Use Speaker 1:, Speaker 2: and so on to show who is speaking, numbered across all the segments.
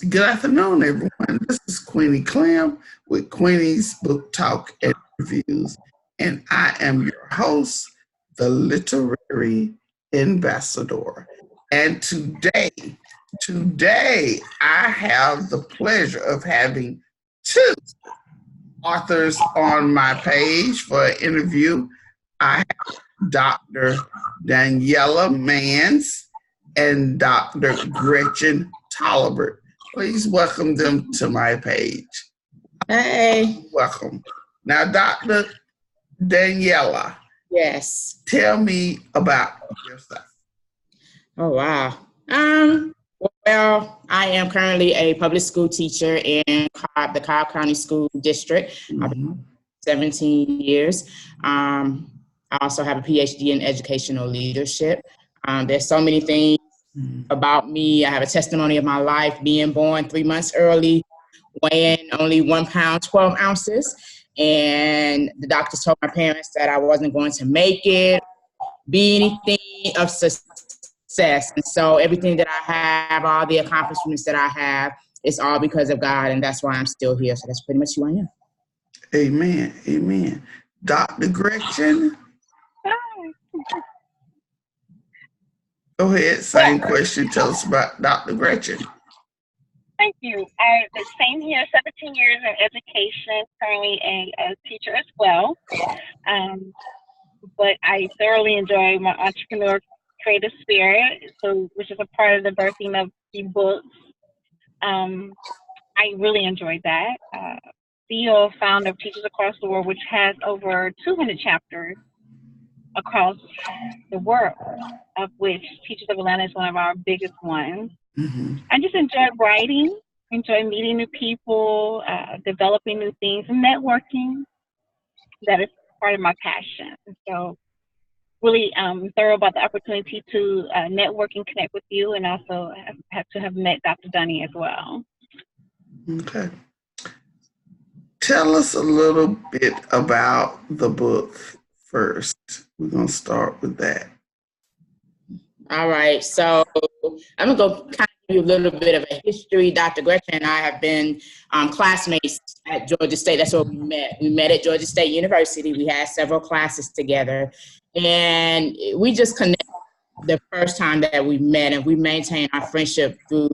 Speaker 1: Good afternoon, everyone. This is Queenie Clem with Queenie's Book Talk and Reviews, and I am your host, the literary ambassador. And today I have the pleasure of having two authors on my page for an interview. I have Dr. Donyalla Mans and Dr. Gretchen Torbert. Please welcome them to my page.
Speaker 2: Hey.
Speaker 1: Welcome. Now, Dr. Donyalla.
Speaker 2: Yes.
Speaker 1: Tell me about yourself.
Speaker 2: Oh, wow. Well, I am currently a public school teacher in the Cobb County School District. I've been 17 years. I also have a PhD in educational leadership. There's so many things about me. I have a testimony of my life, being born 3 months early, weighing only 1 pound, 12 ounces. And the doctors told my parents that I wasn't going to make it, be anything of success. And so everything that I have, all the accomplishments that I have, it's all because of God. And that's why I'm still here. So that's pretty much who I am.
Speaker 1: Amen. Amen. Dr. Gretchen? Go ahead, same question. Tell us about Dr. Gretchen.
Speaker 3: Thank you. The same here, 17 years in education, currently a teacher as well. But I thoroughly enjoy my entrepreneur creative spirit, which is a part of the birthing of the books. I really enjoyed that. CEO, founder of Teachers Across the World, which has over 200 chapters across the world, of which Teachers of Atlanta is one of our biggest ones. I just enjoy writing, enjoy meeting new people, developing new things, and networking. That is part of my passion. So really thorough about the opportunity to network and connect with you, and also have met Dr. Dunny as well.
Speaker 1: Okay. Tell us a little bit about the book first. We're going to start with that.
Speaker 2: All right. So I'm going to go kind of give you a little bit of a history. Dr. Gretchen and I have been classmates at Georgia State. That's where we met. We met at Georgia State University. We had several classes together. And we just connected the first time that we met. And we maintained our friendship through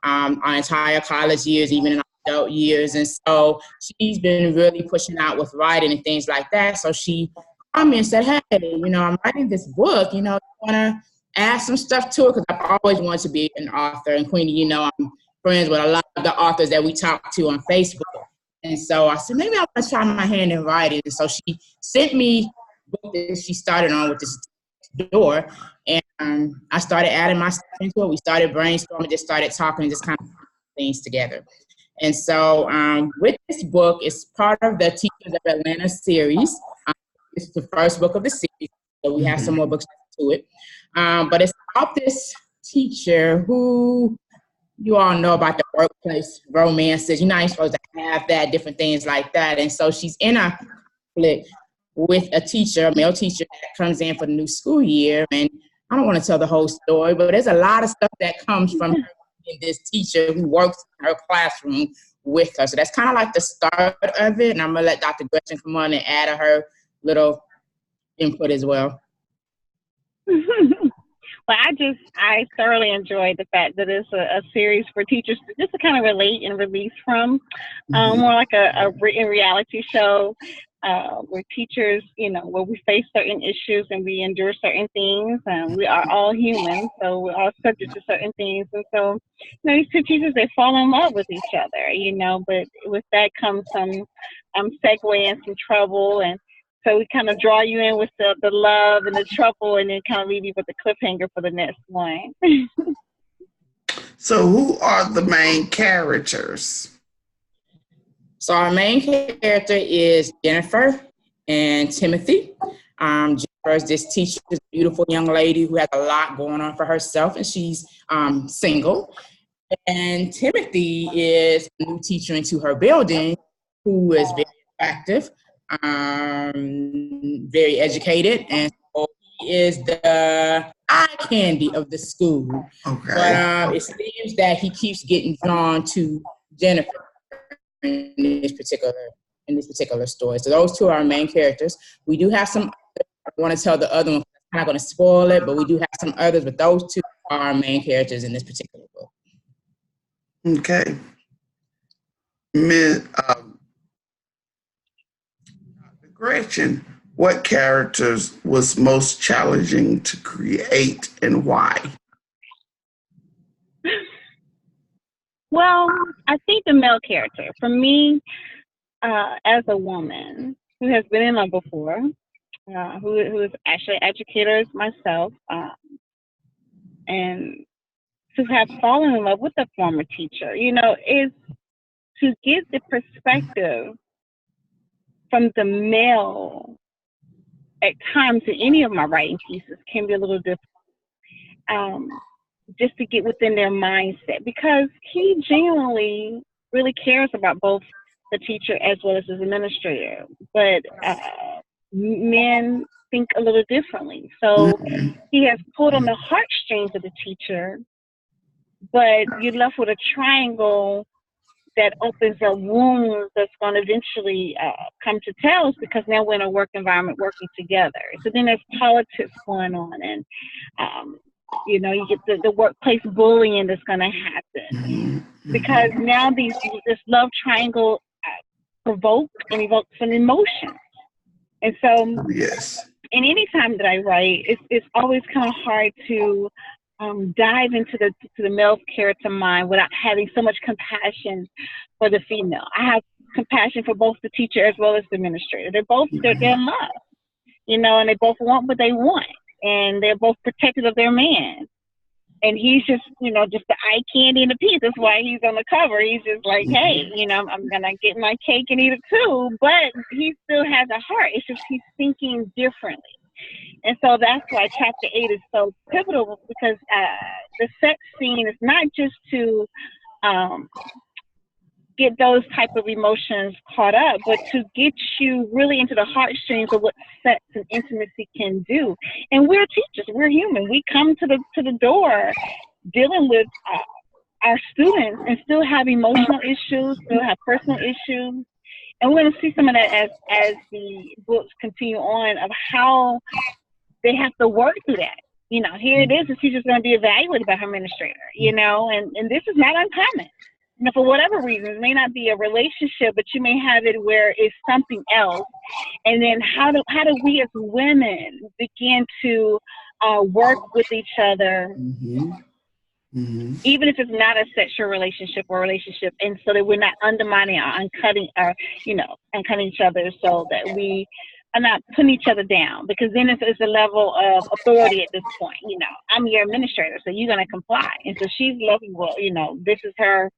Speaker 2: our entire college years, even in our adult years. And so she's been really pushing out with writing and things like that. So she called me and said, hey, I'm writing this book, you want to add some stuff to it, because I've always wanted to be an author. And Queenie, I'm friends with a lot of the authors that we talk to on Facebook. And so I said, maybe I want to try my hand in writing. And so she sent me the book that she started on with this door. And I started adding my stuff into it. We started brainstorming, just started talking, just kind of putting things together. And so with this book, it's part of the Teachers of Atlanta series. It's the first book of the series. So we have some more books to it. But it's about this teacher who, you all know about the workplace romances. You're not even supposed to have that, different things like that. And so she's in a conflict with a teacher, a male teacher that comes in for the new school year. And I don't want to tell the whole story, but there's a lot of stuff that comes from her being this teacher who works in her classroom with her. So that's kind of like the start of it. And I'm going to let Dr. Gretchen come on and add her little input as well.
Speaker 3: Well, I thoroughly enjoyed the fact that it's a series for teachers just to kind of relate and release from, more like a written reality show where teachers, where we face certain issues and we endure certain things. We are all human, so we're all subject to certain things. And so, these two teachers, they fall in love with each other, but with that comes some segue and some trouble. And so we kind of draw you in with the love and the trouble, and then kind of leave you with the cliffhanger for the next one.
Speaker 1: So who are the main characters?
Speaker 2: So our main character is Jennifer and Timothy. Jennifer is this teacher, this beautiful young lady who has a lot going on for herself, and she's single. And Timothy is a new teacher into her building who is very attractive, very educated, and so he is the eye candy of the school.
Speaker 1: Okay.
Speaker 2: But it seems that he keeps getting drawn to Jennifer in this particular story. So those two are our main characters. We do have some. I want to tell the other one. I'm not going to spoil it, but we do have some others. But those two are our main characters in this particular book.
Speaker 1: Okay. Ms. Gretchen, what characters was most challenging to create and why?
Speaker 3: Well, I think the male character, for me, as a woman who has been in love before, who is actually an educator as myself, and to have fallen in love with a former teacher, is to get the perspective from the male. At times, in any of my writing pieces, can be a little difficult, just to get within their mindset, because he genuinely really cares about both the teacher as well as his administrator. But men think a little differently. So he has pulled on the heartstrings of the teacher, but you're left with a triangle that opens up wounds that's going to eventually come to tails, because now we're in a work environment working together. So then there's politics going on, and you get the workplace bullying that's going to happen, because now this love triangle provokes and evokes an emotion. And so,
Speaker 1: yes,
Speaker 3: in any time that I write, it's always kind of hard to dive into the male character mind without having so much compassion for the female. I have compassion for both the teacher as well as the administrator. They're in love, and they both want what they want, and they're both protective of their man. And he's just, just the eye candy and the piece. That's why he's on the cover. He's just like, hey, I'm going to get my cake and eat it too. But he still has a heart. It's just he's thinking differently. And so that's why chapter 8 is so pivotal, because the sex scene is not just to get those type of emotions caught up, but to get you really into the heartstrings of what sex and intimacy can do. And we're teachers, we're human. We come to the door dealing with our students and still have emotional issues, still have personal issues. And we're going to see some of that as the books continue on, of how they have to work through that. Here it is, the teacher's going to be evaluated by her administrator, and this is not uncommon. For whatever reason, it may not be a relationship, but you may have it where it's something else. And then how do we as women begin to work with each other, even if it's not a sexual relationship or relationship, and so that we're not undermining or uncutting each other, so that we are not putting each other down, because then it's a level of authority at this point. I'm your administrator, so you're going to comply. And so she's looking, well, this is her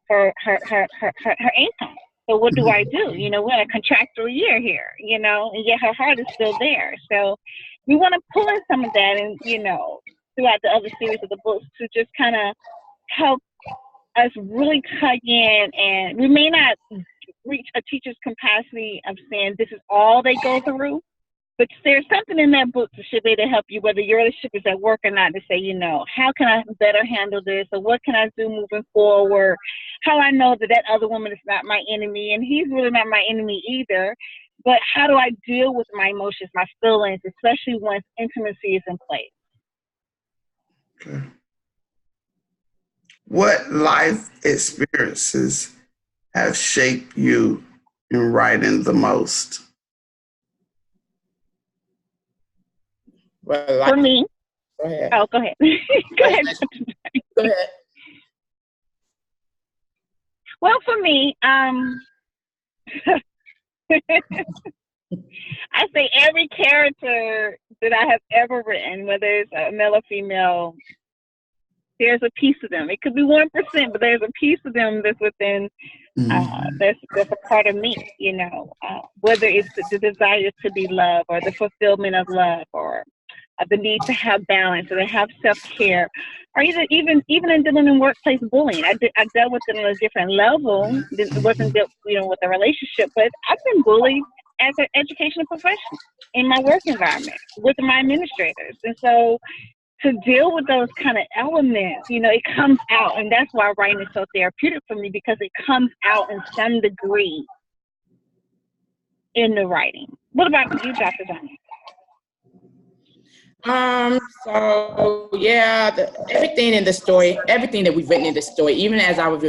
Speaker 3: income. So what do I do? We're in a contractual year here, and yet her heart is still there. So we want to pull in some of that, and, throughout the other series of the books, to just kind of help us really tug in. And we may not reach a teacher's capacity of saying this is all they go through, but there's something in that book that should be to help you, whether your relationship is at work or not, to say, how can I better handle this, or what can I do moving forward? How I know that other woman is not my enemy, and he's really not my enemy either. But how do I deal with my emotions, my feelings, especially once intimacy is in place?
Speaker 1: Okay. What life experiences have shaped you in writing the most?
Speaker 2: Well,
Speaker 3: for me,
Speaker 2: go ahead.
Speaker 3: Oh, go ahead. Go ahead.
Speaker 2: Go ahead.
Speaker 3: Well, for me, I say every character that I have ever written, whether it's a male or female, there's a piece of them. It could be 1%, but there's a piece of them that's within, that's a part of me, whether it's the desire to be loved, or the fulfillment of love, or the need to have balance, or to have self-care, or even in dealing in workplace bullying. I dealt with it on a different level. It wasn't dealt, with a relationship, but I've been bullied as an educational professional in my work environment with my administrators. And so to deal with those kind of elements, you know, it comes out. And that's why writing is so therapeutic for me, because it comes out in some degree in the writing. What about you, Dr. Donyalla?
Speaker 2: So yeah, everything in the story, everything that we've written in the story, even as I was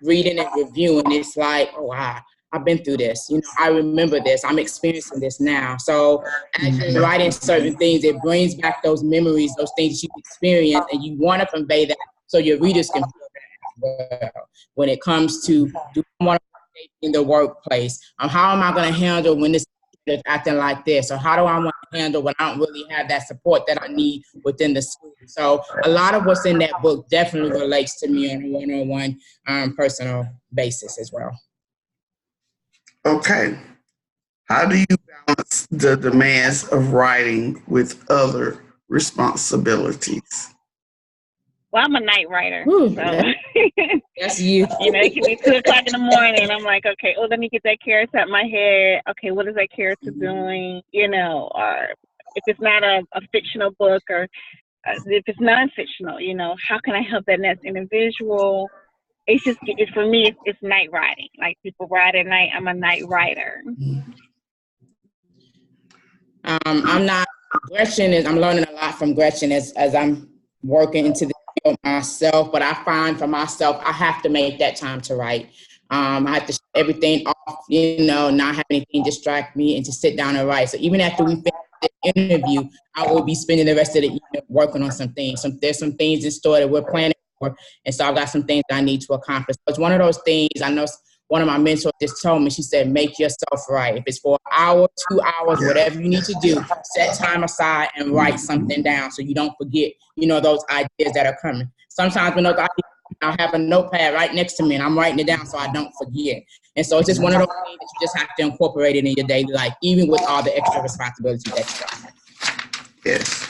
Speaker 2: reading and reviewing, it's like, oh wow, I've been through this. You know, I remember this. I'm experiencing this now. So as you're writing certain things, it brings back those memories, those things you've experienced, and you want to convey that so your readers can feel that as well. When it comes to, do I want to in the workplace? How am I going to handle when this is acting like this? Or how do I want to handle when I don't really have that support that I need within the school? So a lot of what's in that book definitely relates to me on a one-on-one personal basis as well.
Speaker 1: Okay. How do you balance the demands of writing with other responsibilities?
Speaker 3: Well, I'm a night writer.
Speaker 2: Ooh,
Speaker 3: so
Speaker 2: that's you.
Speaker 3: You know, it can be 2 o'clock in the morning. I'm like, okay, oh, let me get that character out my head. Okay, what is that character doing? You know, or if it's not a fictional book, or if it's non-fictional, you know, how can I help that next individual? It's for me, it's night writing. Like, people write at night. I'm a night writer.
Speaker 2: I'm learning a lot from Gretchen as I'm working into the field myself, but I find for myself, I have to make that time to write. I have to shut everything off, you know, not have anything distract me, and to sit down and write. So even after we finish the interview, I will be spending the rest of the evening working on some things. There's some things in store that we're planning for, and so I've got some things I need to accomplish. So it's one of those things. I know one of my mentors just told me, she said, make yourself write. If it's for an hour, 2 hours, whatever you need to do, set time aside and write something down so you don't forget, you know, those ideas that are coming. Sometimes when those ideas, I'll have a notepad right next to me and I'm writing it down so I don't forget. And so it's just one of those things that you just have to incorporate it in your daily life, even with all the extra responsibilities that you have.
Speaker 1: Yes.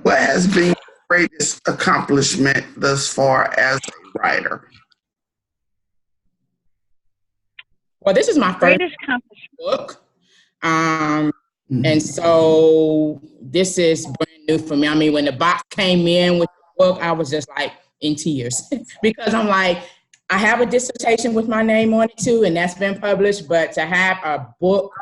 Speaker 1: What has been your greatest accomplishment thus far as a writer?
Speaker 2: Well, this is my first book. And so this is brand new for me. I mean, when the box came in with the book, I was just like in tears because I'm like, I have a dissertation with my name on it too, and that's been published, but to have a book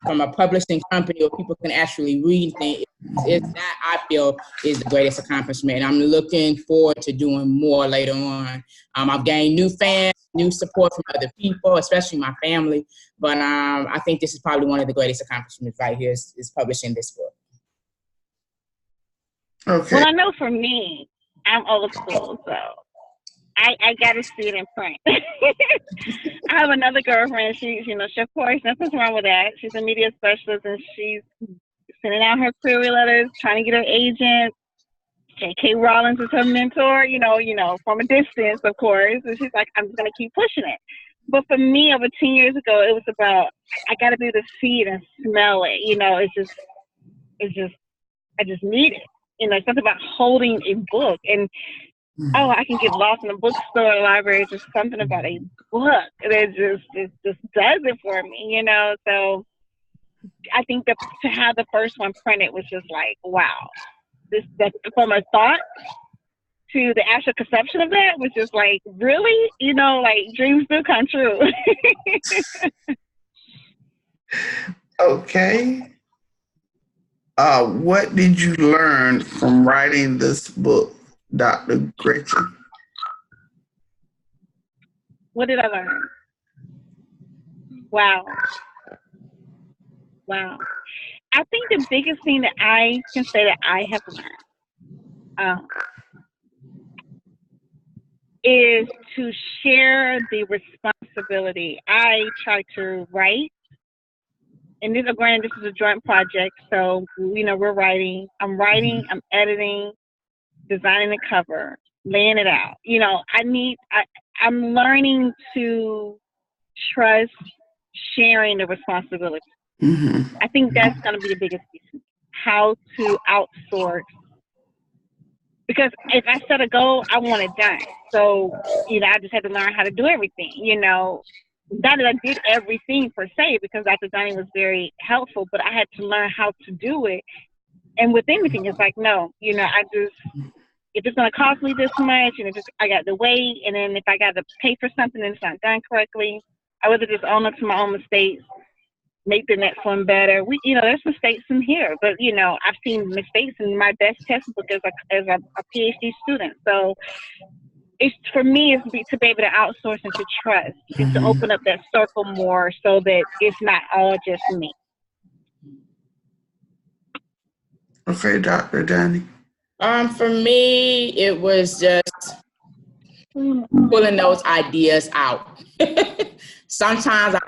Speaker 2: from a publishing company where people can actually read things, that I feel is the greatest accomplishment. I'm looking forward to doing more later on. I've gained new fans, new support from other people, especially my family. But I think this is probably one of the greatest accomplishments right here is publishing this book.
Speaker 1: Okay.
Speaker 3: Well, I know for me, I'm old school, so I got to see it in print. I have another girlfriend. She's, you know, of course, nothing's wrong with that. She's a media specialist, and she's sending out her query letters, trying to get her agent. J.K. Rowling is her mentor, you know, from a distance, of course. And she's like, I'm just going to keep pushing it. But for me, over 10 years ago, it was about, I got to be able to see it and smell it. You know, I just need it. You know, it's something about holding a book. And, oh, I can get lost in a bookstore or library. It's just something about a book. It just does it for me, you know. So I think that to have the first one printed was just like, wow. That from a thought to the actual conception of that was just like, really? You know, like, dreams do come true.
Speaker 1: Okay. What did you learn from writing this book, Dr. Gretchen?
Speaker 3: What did I learn? Wow. I think the biggest thing that I can say that I have learned is to share the responsibility. I try to write, and this is a joint project, so, you know, we're writing. I'm writing, I'm editing, designing the cover, laying it out. You know, I'm learning to trust sharing the responsibility. I think that's going to be the biggest piece. How to outsource. Because if I set a goal, I want it done. So, you know, I just had to learn how to do everything, you know. Not that I did everything per se, because Dr. Donnie was very helpful, but I had to learn how to do it And with anything, it's like, no, if it's going to cost me this much, and if I got to wait, and then if I got to pay for something and it's not done correctly, I would just own up to my own mistakes, make the next one better. There's mistakes in here, but I've seen mistakes in my best textbook as a PhD student. So it's for me is to be able to outsource and to trust, and to open up that circle more, so that it's not all just me.
Speaker 1: Okay, Dr. Danny.
Speaker 2: For me, it was just pulling those ideas out. Sometimes I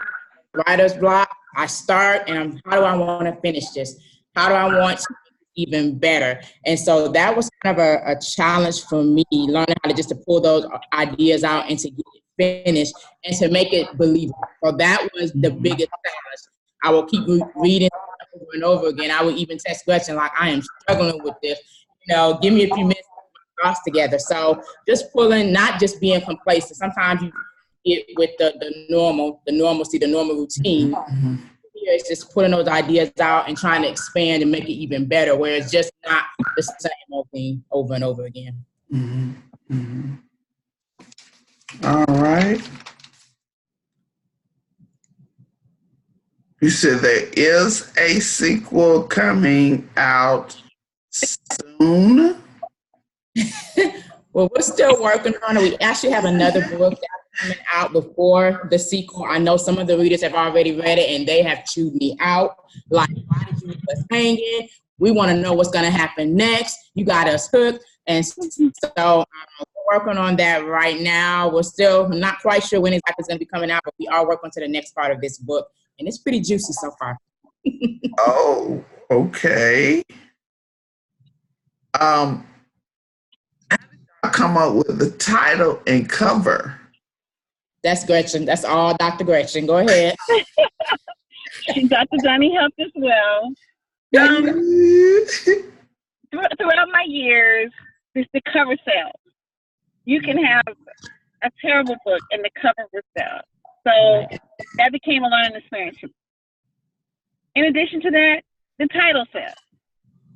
Speaker 2: writer's block. I start and how do I want to finish this? How do I want to make it even better? And so that was kind of a challenge for me, learning how to pull those ideas out and to get it finished and to make it believable. So that was the biggest challenge. I will keep reading over and over again. I would even text Gretchen like, I am struggling with this. Give me a few minutes to put my thoughts together. So just pulling, not just being complacent. Sometimes you get with the normalcy, the normal routine. Here it's just putting those ideas out and trying to expand and make it even better, where it's just not the same old thing over and over again.
Speaker 1: All right. You said there is a sequel coming out soon?
Speaker 2: Well, we're still working on it. We actually have another book that's coming out before the sequel. I know some of the readers have already read it and they have chewed me out. Like, why did you leave us hanging? We want to know what's going to happen next. You got us hooked. And so we're working on that right now. We're still not quite sure when exactly it's going to be coming out, but we are working to the next part of this book. And it's pretty juicy so far.
Speaker 1: Oh, okay. How did y'all come up with the title and cover?
Speaker 2: That's Gretchen. That's all Dr. Gretchen. Go ahead.
Speaker 3: Dr. Johnny helped as well. Throughout my years, it's the cover sells. You can have a terrible book and the cover will sell. So that became a learning experience. In addition to that, the title sells.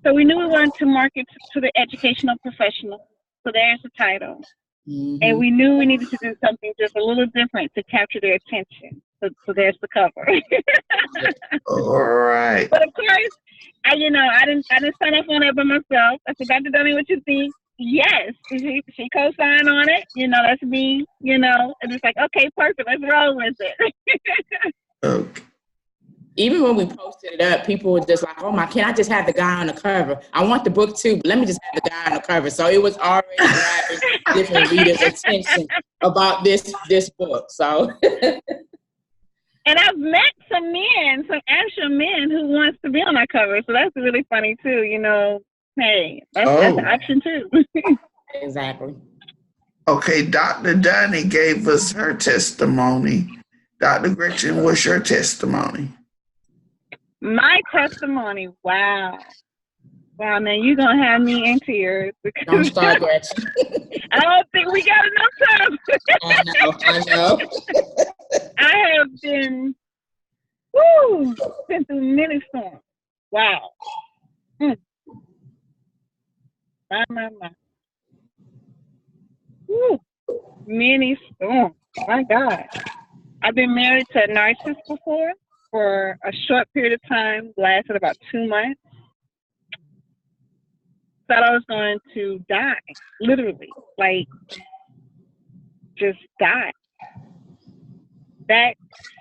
Speaker 3: So we knew we wanted to market to the educational professional. So there's the title. And we knew we needed to do something just a little different to capture their attention. So there's the cover.
Speaker 1: All right.
Speaker 3: But of course, I didn't sign up on it by myself. I said, Dr. Dunning, what you think? Yes. She co-signed on it. That's me, and it's like, okay, perfect. Let's roll with it.
Speaker 1: Okay.
Speaker 2: Even when we posted it up, people were just like, oh can I just have the guy on the cover? I want the book too, but let me just have the guy on the cover. So it was already grabbing different readers' attention about this book. So
Speaker 3: and I've met some actual men who wants to be on our cover. So that's really funny too, Hey, that's an option too.
Speaker 2: Exactly.
Speaker 1: Okay, Dr. Dunning gave us her testimony. Dr. Gretchen, what's your testimony?
Speaker 3: My testimony, wow, man, you're going to have me in tears.
Speaker 2: Don't start, Gretchen.
Speaker 3: I don't think we got enough time.
Speaker 2: I know.
Speaker 3: I have been through many storms. Wow. My. Woo. Many storms. My God. I've been married to a narcissist before for a short period of time, lasted about 2 months. Thought I was going to die, literally, like just die. That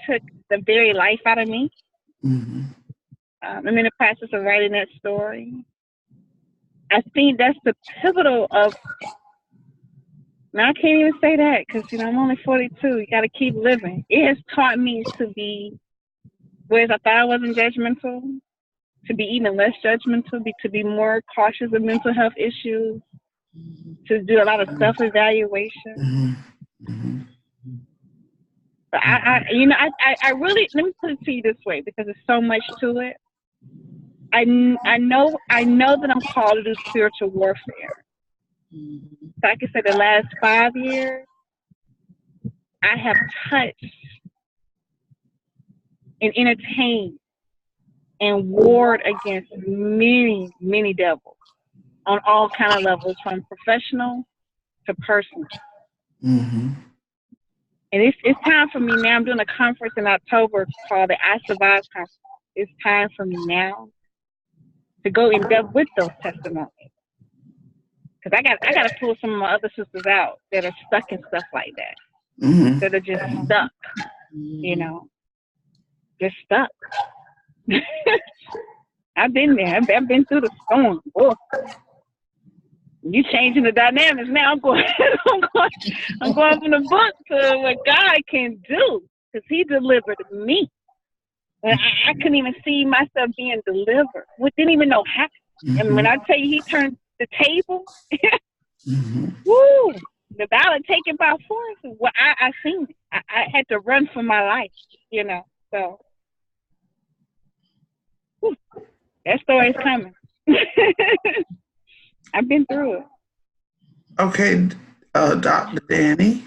Speaker 3: took the very life out of me. I'm in the process of writing that story. I think that's the pivotal of. Now I can't even say that because I'm only 42. You got to keep living. It has taught me to be, whereas I thought I wasn't judgmental, to be even less judgmental, to be more cautious of mental health issues, to do a lot of self-evaluation. But I really, let me put it to you this way, because there's so much to it. I know that I'm called to do spiritual warfare. So I can say the last 5 years, I have touched and entertained and warred against many, many devils on all kind of levels, from professional to personal.
Speaker 1: Mm-hmm.
Speaker 3: And it's time for me now. I'm doing a conference in October called the I Survived Conference. It's time for me now to go in depth with those testimonies. Because I got to pull some of my other sisters out that are stuck in stuff like that,
Speaker 1: Mm-hmm.
Speaker 3: that are just stuck, you know, just stuck. I've been there. I've been through the storm. Oh. You changing the dynamics now. I'm going from the book to what God can do, because He delivered me. And I couldn't even see myself being delivered. We didn't even know how.
Speaker 1: Mm-hmm.
Speaker 3: And when I tell you He turned the table,
Speaker 1: Mm-hmm.
Speaker 3: woo, the ballot taken by force. Well, I seen it. I had to run for my life, you know. So woo, that story is coming. I've been through it.
Speaker 1: Okay, Dr. Danny.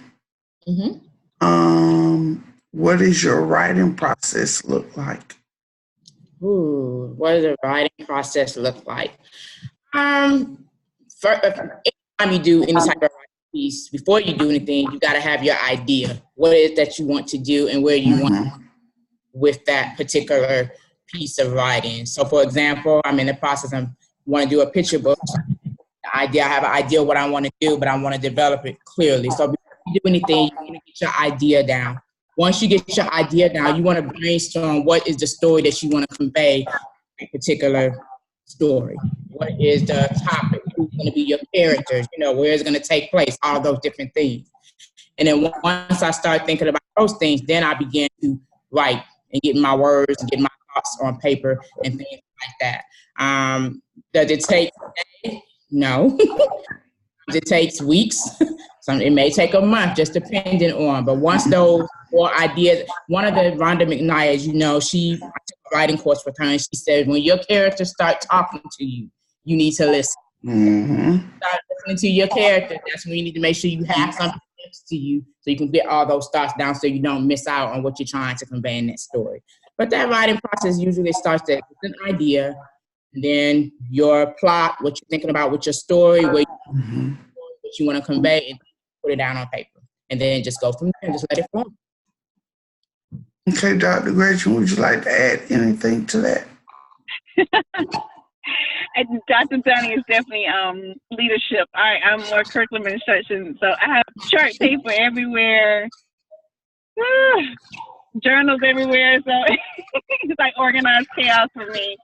Speaker 2: Mm-hmm.
Speaker 1: What does your writing process look like?
Speaker 2: Ooh, what does the writing process look like? Anytime you do any type of writing piece, before you do anything, you got to have your idea. What it is that you want to do and where you want with that particular piece of writing. So, for example, I'm in the process of want to do a picture book. I have an idea of what I want to do, but I want to develop it clearly. So before you do anything, you want to get your idea down. Once you get your idea down, you want to brainstorm what is the story that you want to convey in a particular story. What is the topic? Who's going to be your characters? You know, where it's going to take place, all those different things. And then once I start thinking about those things, then I begin to write and get my words and get my thoughts on paper and things like that. Does it take a day? No. It takes weeks. It may take a month, just depending on. But once those 4 ideas, one of the Rhonda McNair, you know, I took a writing course with her, and she said, when your characters start talking to you, you need to listen.
Speaker 1: Mm-hmm.
Speaker 2: Start listening to your character. That's when you need to make sure you have something next to you, so you can get all those thoughts down, so you don't miss out on what you're trying to convey in that story. But that writing process usually starts with an idea, and then your plot, what you're thinking about with your story, what you want to convey, and put it down on paper. And then just go from there and just let it flow.
Speaker 1: Okay, Dr. Gretchen, would you like to add anything to that?
Speaker 3: Dr. Donnie is definitely leadership. I'm more curriculum instruction. So I have chart paper everywhere, journals everywhere. So it's like organized chaos for me.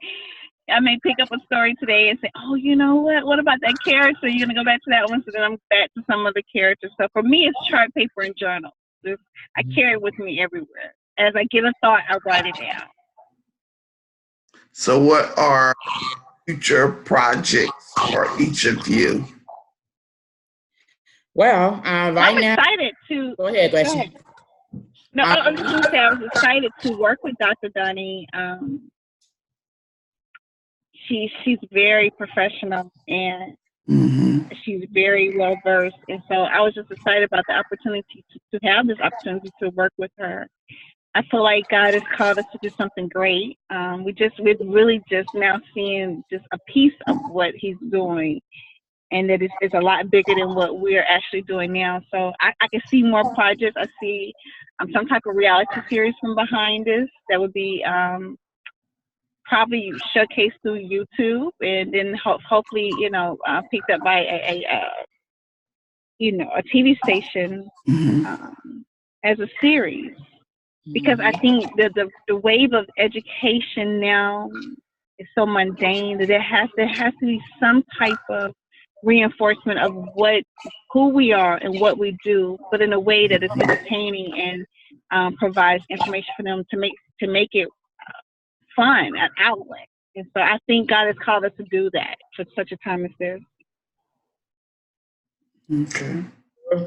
Speaker 3: I may pick up a story today and say, oh, you know what about that character? You're going to go back to that one. So then I'm back to some of the characters. So for me, it's chart paper and journal. I carry it with me everywhere. As I get a thought, I write it down.
Speaker 1: So what are future projects for each of you?
Speaker 2: Well, right now.
Speaker 3: I'm excited to.
Speaker 2: Go ahead, Gretchen.
Speaker 3: No, I was going to say I was excited to work with Dr. Donnie. She's very professional and she's very well versed, and so I was just excited about the opportunity to have this opportunity to work with her. I feel like God has called us to do something great. We're really just now seeing just a piece of what He's doing, and that it's a lot bigger than what we're actually doing now. So I can see more projects. I see some type of reality series from behind this that would be probably showcased through YouTube, and then hopefully, picked up by a TV station as a series. Because I think the wave of education now is so mundane that there has to be some type of reinforcement of who we are and what we do, but in a way that is entertaining and provides information for them to make it fun, an outlet. And so I think God has called us to do that for such a time as this.
Speaker 1: Okay.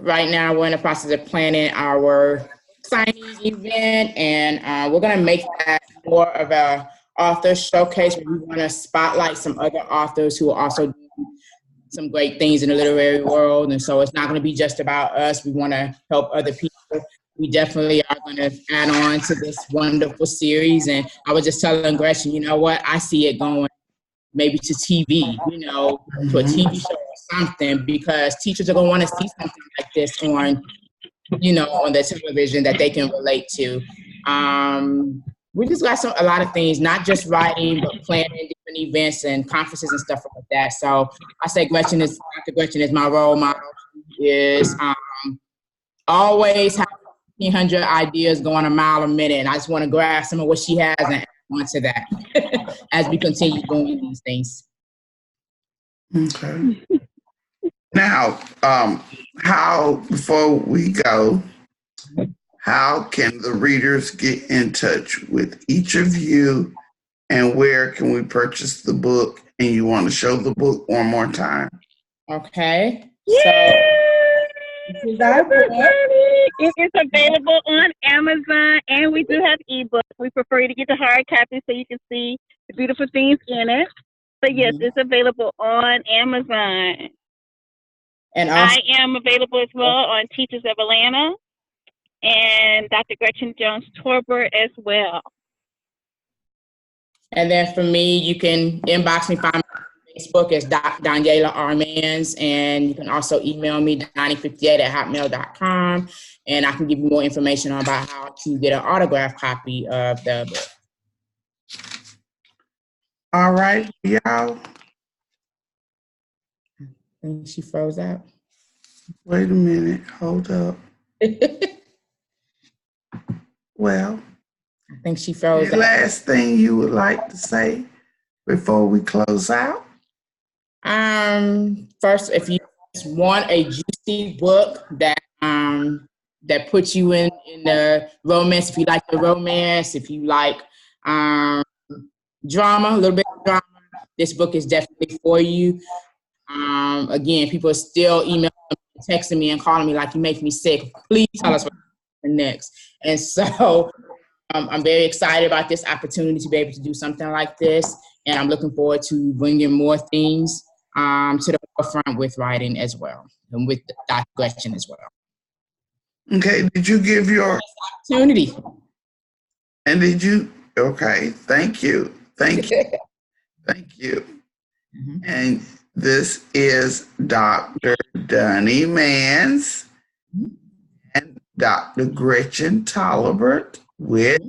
Speaker 2: Right now, we're in the process of planning our signing event, and we're going to make that more of a author showcase where we want to spotlight some other authors who are also doing some great things in the literary world. And so it's not going to be just about us. We want to help other people. we definitely are going to add on to this wonderful series. And I was just telling Gretchen, you know what, I see it going maybe to TV, to a TV show or something, because teachers are going to want to see something like this on, on the television that they can relate to. We just got a lot of things, not just writing, but planning different events and conferences and stuff like that. So I say Dr. Gretchen is my role model. She is always have 1,500 ideas going a mile a minute, and I just want to grab some of what she has and add on to that as we continue doing these things.
Speaker 1: Okay. Now, before we go, how can the readers get in touch with each of you, and where can we purchase the book? And you want to show the book one more time?
Speaker 2: Okay.
Speaker 3: It is available on Amazon, and we do have ebooks. We prefer you to get the hard copy so you can see the beautiful things in it. But yes, it's available on Amazon. And also, I am available as well on Teachers of Atlanta and Dr. Gretchen Torbert as well.
Speaker 2: And then for me, you can inbox me, find me on Facebook as Donyalla Armans, and you can also email me, donnie58@hotmail.com, and I can give you more information about how to get an autographed copy of the book.
Speaker 1: All right, y'all.
Speaker 2: I think she froze out.
Speaker 1: Wait a minute, hold up. Well,
Speaker 2: I think she froze
Speaker 1: the
Speaker 2: out.
Speaker 1: Last thing you would like to say before we close out?
Speaker 2: First, if you want a juicy book that puts you in the romance, if you like the romance, if you like drama, a little bit of drama, this book is definitely for you. Again, people are still emailing, texting me, and calling me like, you make me sick. Please tell us what's next. And so I'm very excited about this opportunity to be able to do something like this. And I'm looking forward to bringing more things to the forefront with writing as well, and with Dr. Gretchen as well.
Speaker 1: Okay, did you give your
Speaker 2: opportunity?
Speaker 1: And did you? Okay, thank you. Thank you. Thank you. Mm-hmm. And this is Dr. Donnie Mans and Dr. Gretchen Torbert with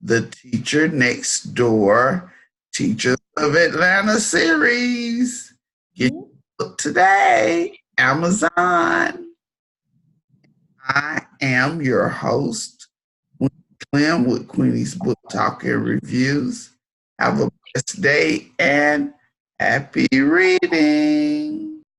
Speaker 1: the Teacher Next Door Teachers of Atlanta series. Get your book today, Amazon. I am your host, Queenie Clem, with Queenie's Book Talk and Reviews. Have a blessed day and happy reading.